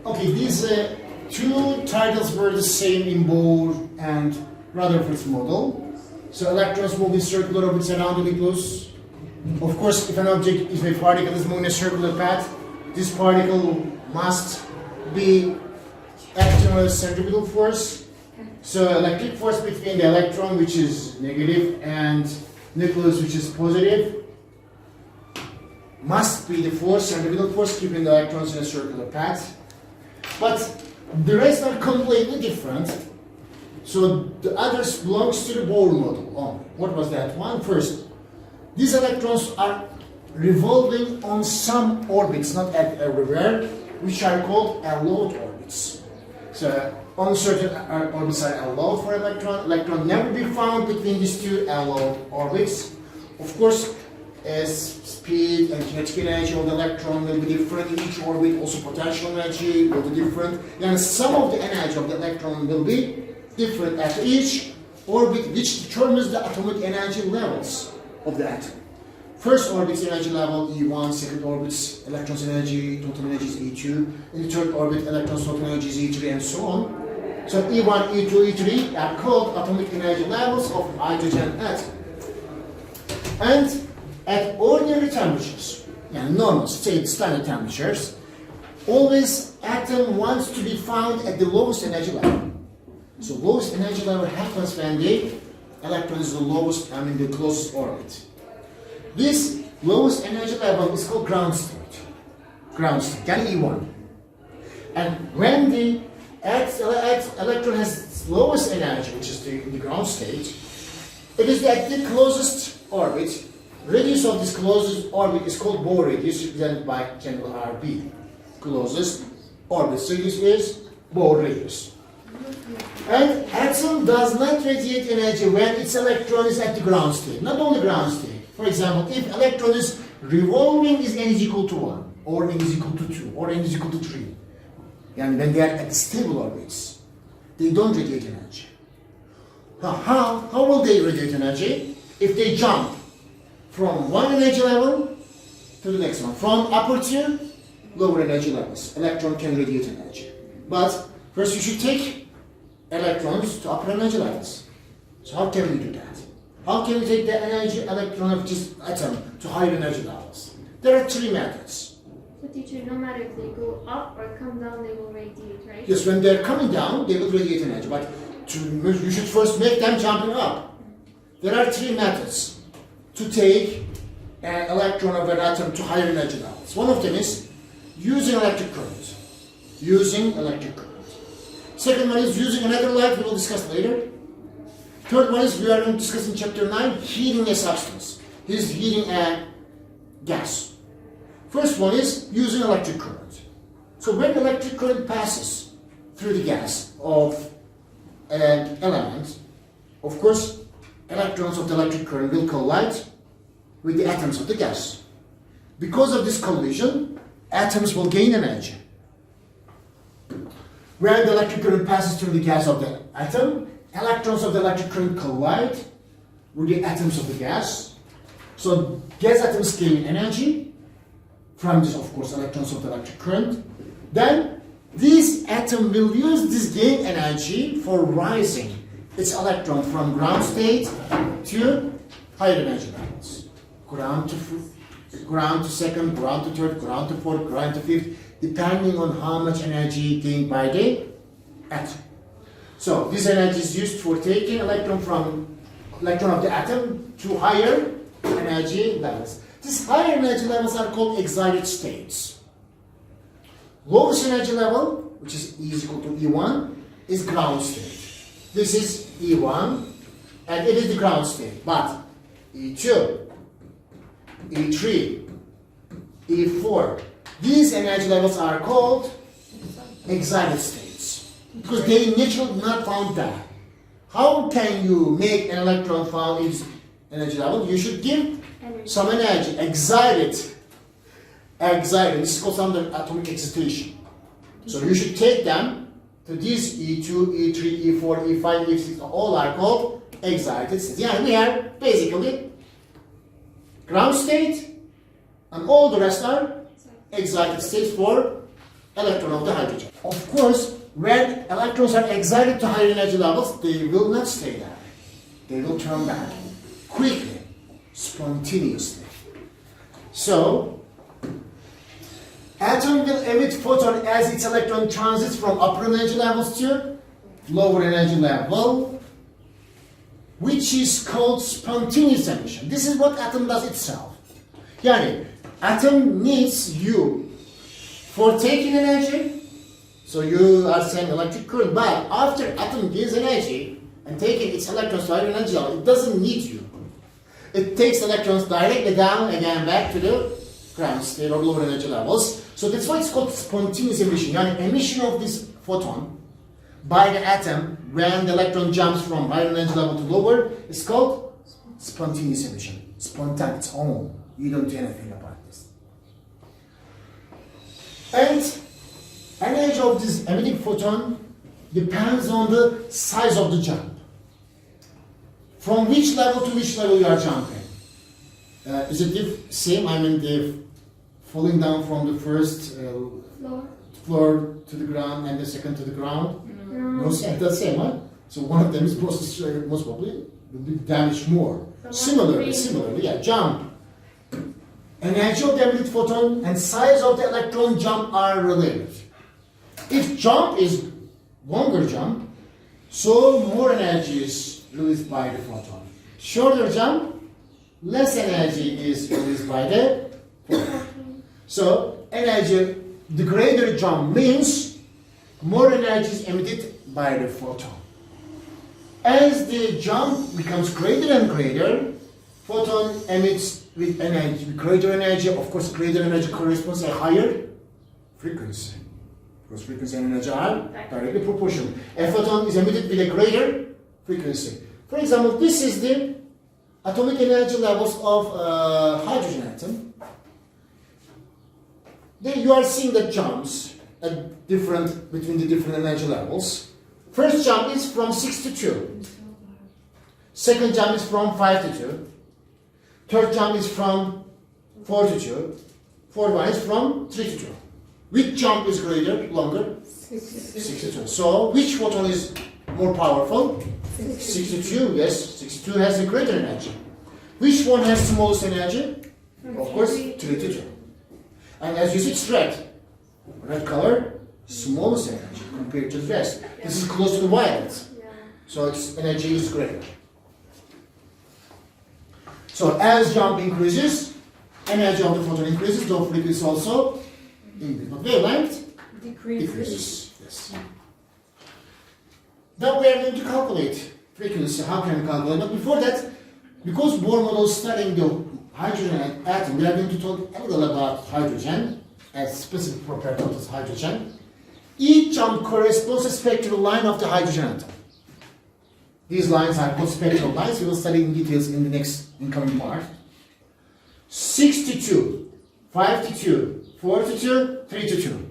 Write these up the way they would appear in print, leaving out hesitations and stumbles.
Okay, these two titles were the same in Bohr and Rutherford's model. So electrons move in circular orbits around the nucleus. Of course, if an object, if a particle is moving in a circular path, this particle must be acting on a centripetal force. So electric force between the electron, which is negative, and nucleus, which is positive, must be the force, centripetal force, keeping the electrons in a circular path. But the rest are completely different. So the others belongs to the Bohr model only. What was that one? First, these electrons are revolving on some orbits, not everywhere, which are called allowed orbits. So on certain orbits are allowed for electron never be found between these two allowed orbits. Of course, as speed and kinetic energy of the electron will be different in each orbit, also potential energy will be different, and some of the energy of the electron will be different at each orbit, which determines the atomic energy levels of the atom. First orbit's energy level E1, second orbit's electron's energy, total energy is E2, in the third orbit electron's total energy is E3, and so on. So E1, E2, E3 are called atomic energy levels of hydrogen atom. And at ordinary temperatures, normal, standard temperatures, always atom wants to be found at the lowest energy level. So lowest energy level happens when the electron is the lowest, the closest orbit. This lowest energy level is called ground state. Ground state, E1. And when the electron has its lowest energy, which is the ground state, it is at the closest orbit. Radius of this closest orbit is called Bohr radius, represented by capital RB. Closest orbit. So this is Bohr radius. And atom does not radiate energy when its electron is at the ground state. Not only ground state. For example, if electron is revolving, is n is equal to 1, or n is equal to 2, or n is equal to 3. And when they are at stable orbits, they don't radiate energy. Now, how will they radiate energy? If they jump from one energy level to the next one, from upper to lower energy levels, electron can radiate energy. But first you should take electrons to upper energy levels. So how can we do that? How can we take the electron of this atom to higher energy levels? There are three methods. So teacher, no matter if they go up or come down, they will radiate, right? Yes, when they're coming down, they will radiate energy. But you should first make them jumping up. There are three methods to take an electron of an atom to higher energy levels. One of them is using electric current. Using electric current. Second one is using another light, we will discuss later. Third one is, we are going to discuss in chapter 9, heating a substance. This is heating a gas. First one is using electric current. So when electric current passes through the gas of an element, of course, electrons of the electric current will collide with the atoms of the gas. Because of this collision, atoms will gain energy. When the electric current passes through the gas of the atom, electrons of the electric current collide with the atoms of the gas. So gas atoms gain energy from this, of course, electrons of the electric current. Then this atom will use this gain energy for rising its electron from ground state to higher energy levels. Ground to second, ground to third, ground to fourth, ground to fifth, depending on how much energy gained by the atom. So this energy is used for taking electron of the atom to higher energy levels. These higher energy levels are called excited states. Lowest energy level, which is E is equal to E1, is ground state. This is E1, and it is the ground state. But E2, E3, E4, these energy levels are called excited states, because they naturally not found that. How can you make an electron found its energy level? You should give some energy, excited. This is called under atomic excitation. So you should take them to these E2, E3, E4, E5, E6, all are called excited states. Yeah, we are basically ground state, and all the rest are excited states for electron of the hydrogen. Of course, when electrons are excited to higher energy levels, they will not stay there. They will turn back quickly, spontaneously. So, atom will emit photon as its electron transits from upper energy levels to lower energy level, which is called spontaneous emission. This is what atom does itself. Yani, atom needs you for taking energy. So you are saying electric current, but after atom gains energy and taking its electrons to higher energy level, it doesn't need you. It takes electrons directly down again back to the ground state or lower energy levels. So that's why it's called spontaneous emission. Yani emission of this photon by the atom when the electron jumps from higher energy level to lower is called spontaneous emission. Spontaneous, its own. You don't do anything about this. And energy of this emitting photon depends on the size of the jump. From which level to which level you are jumping? Is it same? I mean, the falling down from the first floor to the ground and the second to the ground? No, that's same, huh? So one of them is most probably will be damaged more. Similarly, yeah, jump. Energy of the emitted photon and size of the electron jump are related. If jump is longer jump, so more energy is released by the photon. Shorter jump, less energy is released by the photon. So energy, the greater jump means more energy is emitted by the photon. As the jump becomes greater and greater, photon emits with energy, with greater energy. Of course, greater energy corresponds to a higher frequency. Because frequency and energy are directly proportional. A photon is emitted with a greater frequency. For example, this is the atomic energy levels of hydrogen atom. Then you are seeing the jumps between the different energy levels. First jump is from 6 to 2. Second jump is from 5 to 2. Third jump is from 4 to 2. Fourth one is from 3 to 2. Which jump is greater, longer? 6 to 2. So, which photon is more powerful? 6 to 2, yes. 6 to 2 has a greater energy. Which one has smallest energy? Of course, 3 to 2. And as you see, it's red. Red color, smallest energy compared to the rest. This is close to the violet. So its energy is greater. So as jump increases, energy of the photon increases, though frequency also increases. But wavelength decreases. Yes. Now we are going to calculate frequency. How can we calculate? But before that, because Bohr model is studying the hydrogen atom, we are going to talk a little about hydrogen as specific property of this hydrogen. Each jump corresponds to a spectral line of the hydrogen atom. These lines are called spectral lines. We will study in details in the next incoming part. 6 to 2, 5 to 2, 4 to 2, 3 to 2.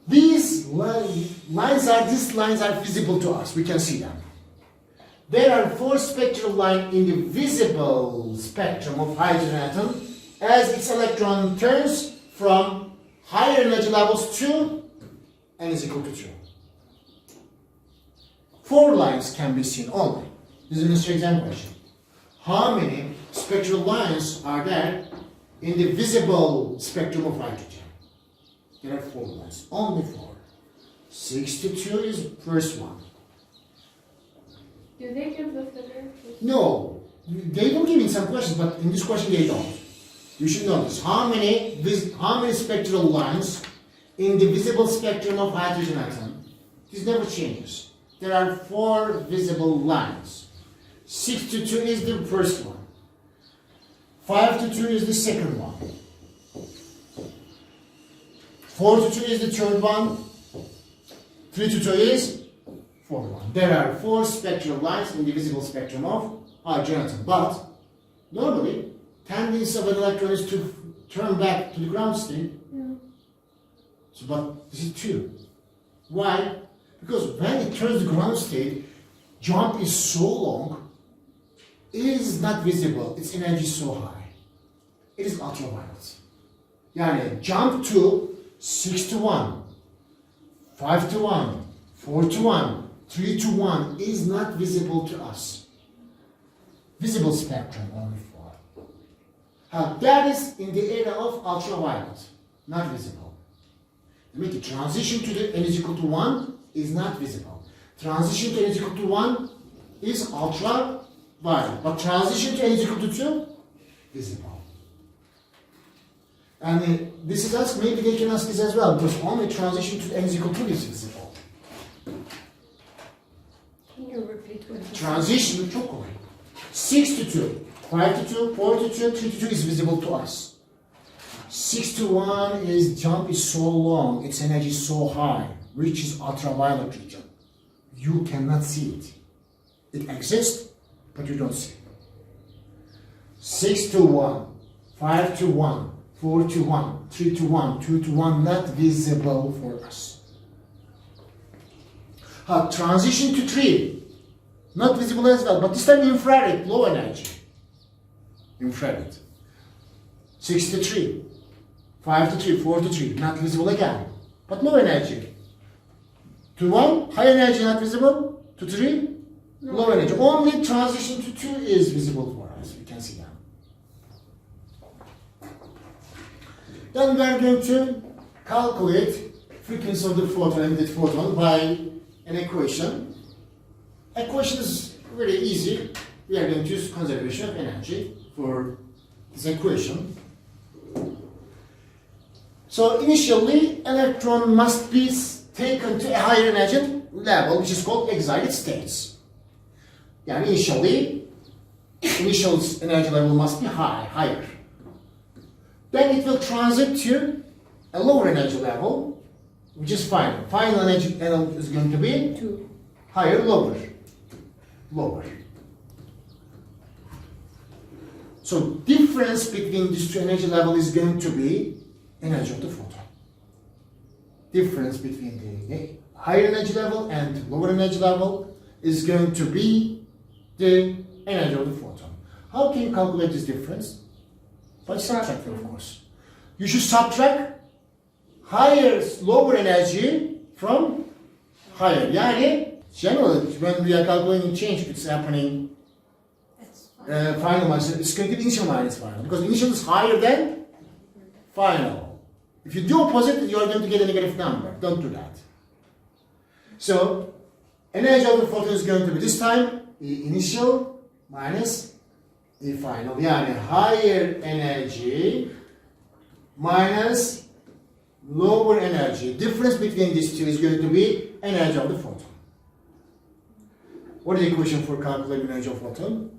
These lines are visible to us. We can see them. There are 4 spectral lines in the visible spectrum of hydrogen atom as its electron turns from higher energy levels to n is equal to 2. 4 lines can be seen only. This is a mystery exam question. How many spectral lines are there in the visible spectrum of hydrogen? There are 4 lines, only 4. 6 to 2 is the first one. Do they give the figure? No, they don't give in some questions, but in this question they don't. You should know this. How many spectral lines in the visible spectrum of hydrogen atom? This never changes. There are 4 visible lines. 6 to 2 is the first one. 5 to 2 is the second one. 4 to 2 is the third one. 3 to 2 is fourth one. There are 4 spectral lines in the visible spectrum of hydrogen atom. But normally, tendency of an electron is to turn back to the ground state. Yeah. So, but this is 2. Why? Because when it turns to ground state, jump is so long, it is not visible, its energy is so high. It is ultraviolet. Yani jump to 6 to 1, 5 to 1, 4 to 1, 3 to 1 is not visible to us. Visible spectrum only 4. That is in the area of ultraviolet, not visible. The transition to the n is equal to 1 is not visible. Transition to n is equal to 1 is ultraviolet. But transition to n is equal to 2, visible. And this is asked, maybe they can ask this as well, because only transition to n is equal to 2 is visible. Can you repeat what you Transition çok kolay. 6 to 2, 5 to 2, 4 to 2, 3 to 2 is visible to us. 6 to 1 is jump is so long, its energy is so high, which is ultraviolet region. You cannot see it. It exists, but you don't see it. 6 to 1, 5 to 1, 4 to 1, 3 to 1, 2 to 1, not visible for us. Transition to 3, not visible as well, but this time infrared, low energy. Infrared. 6 to 3, 5 to 3, 4 to 3, not visible again, but low energy. To 1, high energy, not visible. To 3, low energy. Only transition to 2 is visible for us. We can see that. Then we are going to calculate frequency of the photon, emitted photon, by an equation. Equation is very easy. We are going to use conservation of energy for this equation. So initially, electron must be taken to a higher energy level, which is called excited states. Yani initial energy level must be higher. Then it will transit to a lower energy level, which is final. Final energy level is going to be 2. higher, lower. So difference between these two energy levels is going to be energy of the photon. Difference between the higher energy level and lower energy level is going to be the energy of the photon. How can you calculate this difference? By subtracting, of course. You should subtract lower energy from higher. Yani, generally, when we are calculating change, it's happening final minus, it's going to be initial minus final, because initial is higher than final. If you do opposite, you are going to get a negative number. Don't do that. So, energy of the photon is going to be this time E initial minus E final. Yani higher energy minus lower energy. Difference between these two is going to be energy of the photon. What is the equation for calculating energy of photon?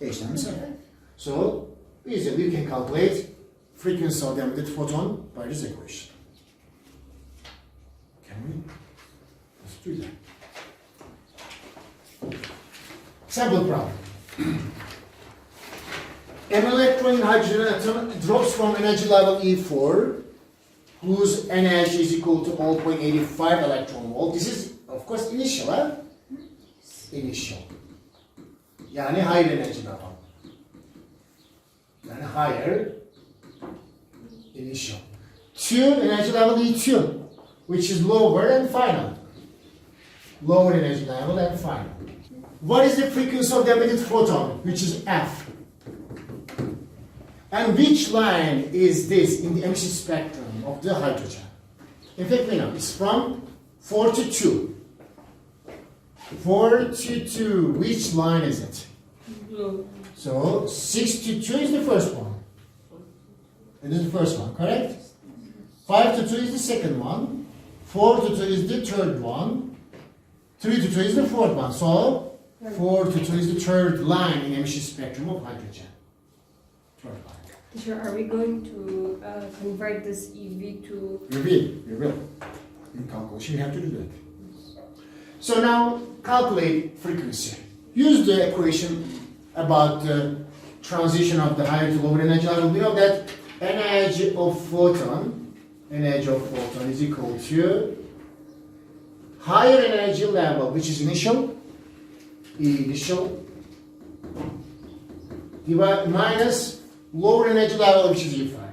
H times M. So, easily you can calculate frequency of the emitted photon by this equation. Can we? Let's do that. Sample problem. An electron in hydrogen atom drops from energy level E4, whose energy is equal to 0.85 electron volt. This is, of course, initial, huh? Initial. Yani higher energy level. Yani higher initial. To energy level E2, which is lower and final. Lower energy level and final. What is the frequency of the emitted photon, which is F? And which line is this in the emission spectrum of the hydrogen? In fact, we know it's from 4 to 2. 4 to 2, which line is it? Blue. So 6 to 2 is the first one. It is the first one, correct? 5 to 2 is the second one. 4 to 2 is the third one. 3 to 2 is the fourth one. So 4 to 2 is the third line in emission spectrum of hydrogen. Third line. Teacher, are we going to convert this EV to... You will. In calculation, you have to do that. So now, calculate frequency. Use the equation about the transition of the higher to lower energy level. We know that energy of photon is equal to higher energy level, which is initial, divided minus lower energy level, which is E final.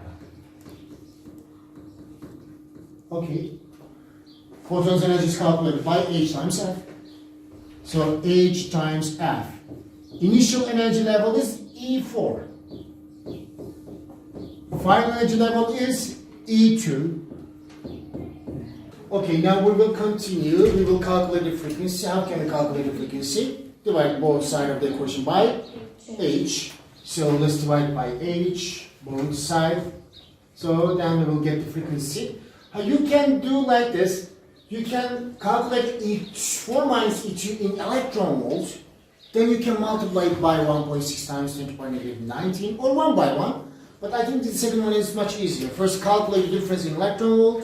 Okay. Photon's energy is calculated by H times F. So H times F. Initial energy level is E4. Final energy level is E2. Okay, now we will continue. We will calculate the frequency. How can we calculate the frequency? Divide both sides of the equation by H. So let's divide by H, both sides. So then we will get the frequency. You can do like this. You can calculate E4 minus E2 in electron volts. Then you can multiply it by 1.6 times 10 to the power negative 19 or 1 by 1. But I think the second one is much easier. First calculate the difference in electron volt.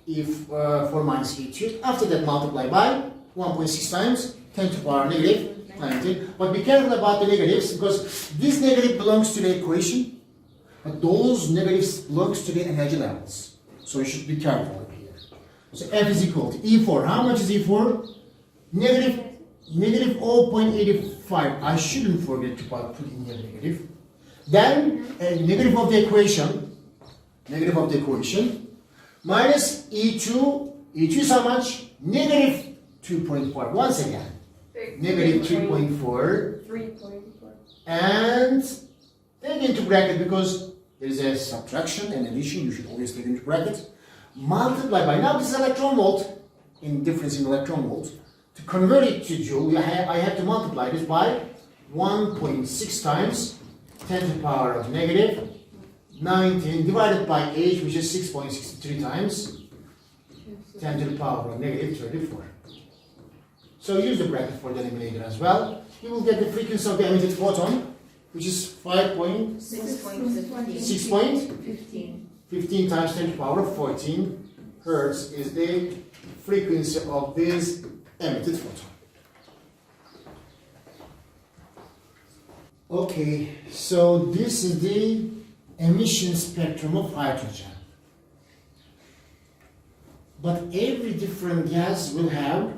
If 4 minus E2. After that multiply by 1.6 times 10 to the power negative 19. But be careful about the negatives because this negative belongs to the equation. But those negatives belongs to the energy levels. So you should be careful here. So F is equal to E4. How much is E4? Negative 0.85. I shouldn't forget to put in here negative. Then negative of the equation minus E2. E2 is how much? Negative 2.4. Once again. Negative 3.4. 3.4. And take into bracket because there is a subtraction and addition. You should always take into bracket. Multiply by, now this is electron volt, in difference in electron volt. To convert it to joule, I have to multiply this by 1.6 times 10 to the power of negative 19 divided by H, which is 6.63 times 10 to the power of negative 34. So use the bracket for the denominator as well. You will get the frequency of the emitted photon, which is 6.15 times 10 to the power of 14 hertz is the frequency of this emitted photon. Okay, so this is the emission spectrum of hydrogen. But every different gas will have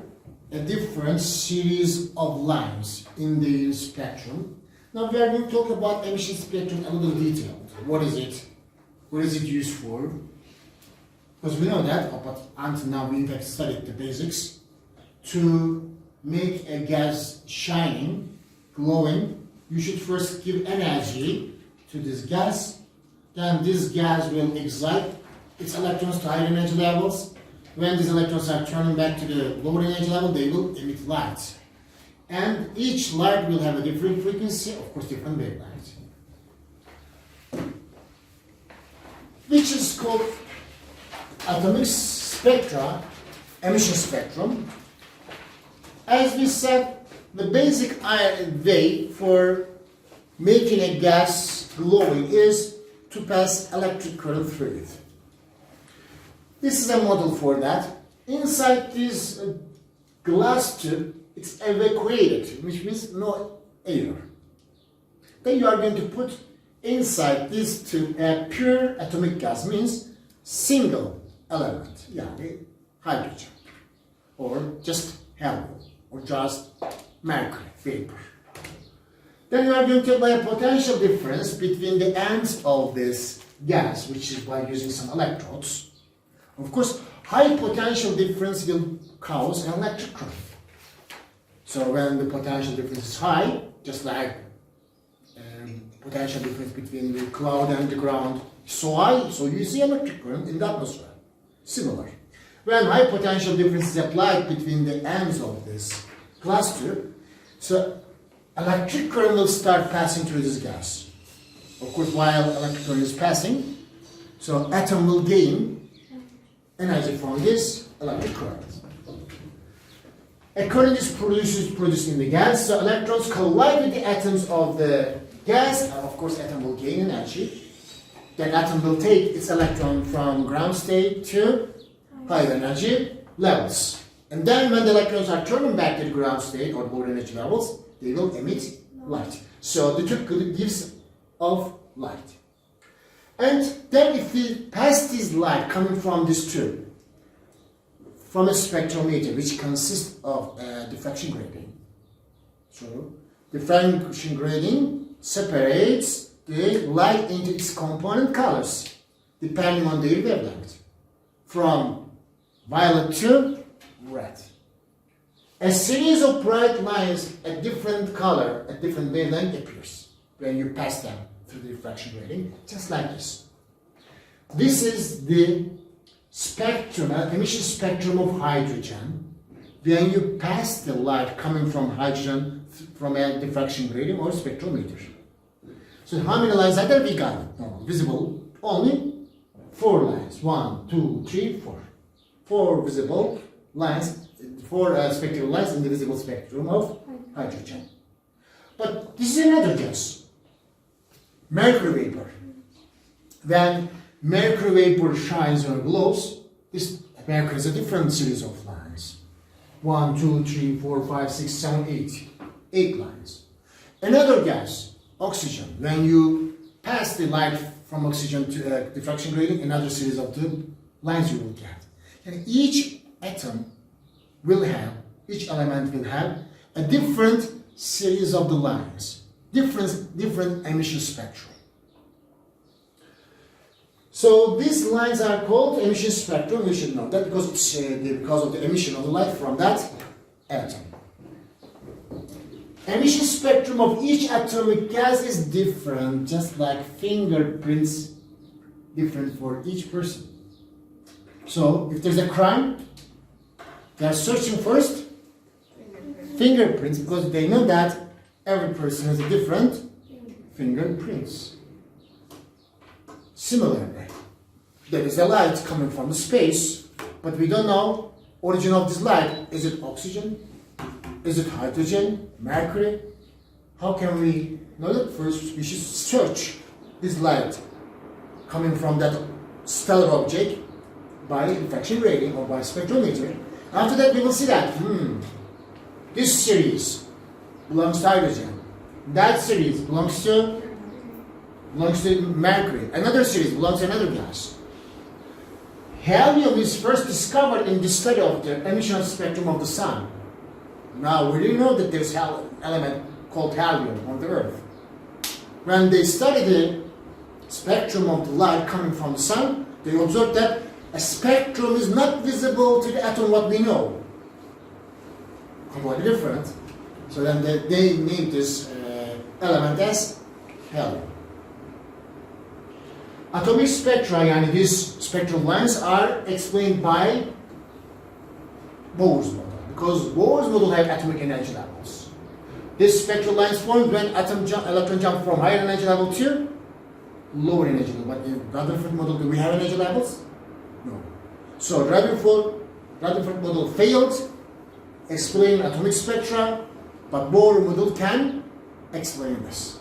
a different series of lines in the spectrum. Now we are going to talk about emission spectrum a little detailed. What is it? What is it used for? Because we know that, but until now we in fact studied the basics. To make a gas shining, glowing, you should first give energy to this gas. Then this gas will excite its electrons to higher energy levels. When these electrons are turning back to the lower energy level, they will emit light. And each light will have a different frequency, of course different wavelength, which is called atomic spectra, emission spectrum. As we said, the basic way for making a gas glowing is to pass electric current through it. This is a model for that. Inside this glass tube, it's evacuated, which means no air. Then you are going to put inside this tube a pure atomic gas, means single element, yani hydrogen, or just helium, or just mercury vapor. Then you are going to apply a potential difference between the ends of this gas, which is by using some electrodes. Of course, high potential difference will cause an electric current. So when the potential difference is high, just like potential difference between the cloud and the ground is so high, so you see electric current in the atmosphere. Similar. When high potential difference is applied between the ends of this glass tube, so electric current will start passing through this gas. Of course, while electric current is passing, so atom will gain energy from this electric current. A current is produced in the gas, so electrons collide with the atoms of the gas, and of course atom will gain energy. Then atom will take its electron from ground state to higher energy levels. And then when the electrons are turning back to the ground state or lower energy levels, they will emit light. So the tube gives off light. And then if we pass this light coming from this tube, from a spectrometer, which consists of diffraction grating. So diffraction grating separates the light into its component colors, depending on their wavelength. from violet to red. A series of bright lines at different color, at different wavelength appears when you pass them through the diffraction grating, just like this. This is the spectrum, emission spectrum of hydrogen. When you pass the light coming from hydrogen from a diffraction grating or spectrometer. So how many lines are there? We got it. No, visible, only 4 lines. 1, 2, 3, 4. 4 visible lines, 4 spectral lines in the visible spectrum of hydrogen. But this is another gas. Mercury vapor. When mercury vapor shines or glows, this mercury has a different series of lines. 1, 2, 3, 4, 5, 6, 7, 8. 8 lines. Another gas, oxygen. When you pass the light from oxygen to diffraction grating, another series of the lines you will get. And each atom will have, each element will have a different series of the lines, different emission spectrum. So these lines are called emission spectrum. We should know that because it's because of the emission of the light from that atom. Emission spectrum of each atomic gas is different, just like fingerprints different for each person. So if there's a crime, they are searching first fingerprints because they know that every person has a different fingerprints. Similarly, there is a light coming from the space, but we don't know origin of this light. Is it oxygen? Is it hydrogen? Mercury? How can we know that? First, we should search this light coming from that stellar object by diffraction grating or by spectrometer. After that, we will see that this series belongs to hydrogen. That series belongs to mercury. Another series belongs to another gas. Helium is first discovered in the study of the emission spectrum of the sun. Now, we didn't know that there's an element called helium on the Earth. When they studied the spectrum of the light coming from the sun, they observed that a spectrum is not visible to the atom what we know. Completely different. So then they named this element as helium. Atomic spectra, yani these spectral lines, are explained by Bohr's model. Because Bohr's model have atomic energy levels. These spectral lines formed when electron jump from higher energy level to lower energy level. But in Rutherford model, do we have energy levels? No. So Rutherford model failed explaining atomic spectra, but Bohr model can explain this.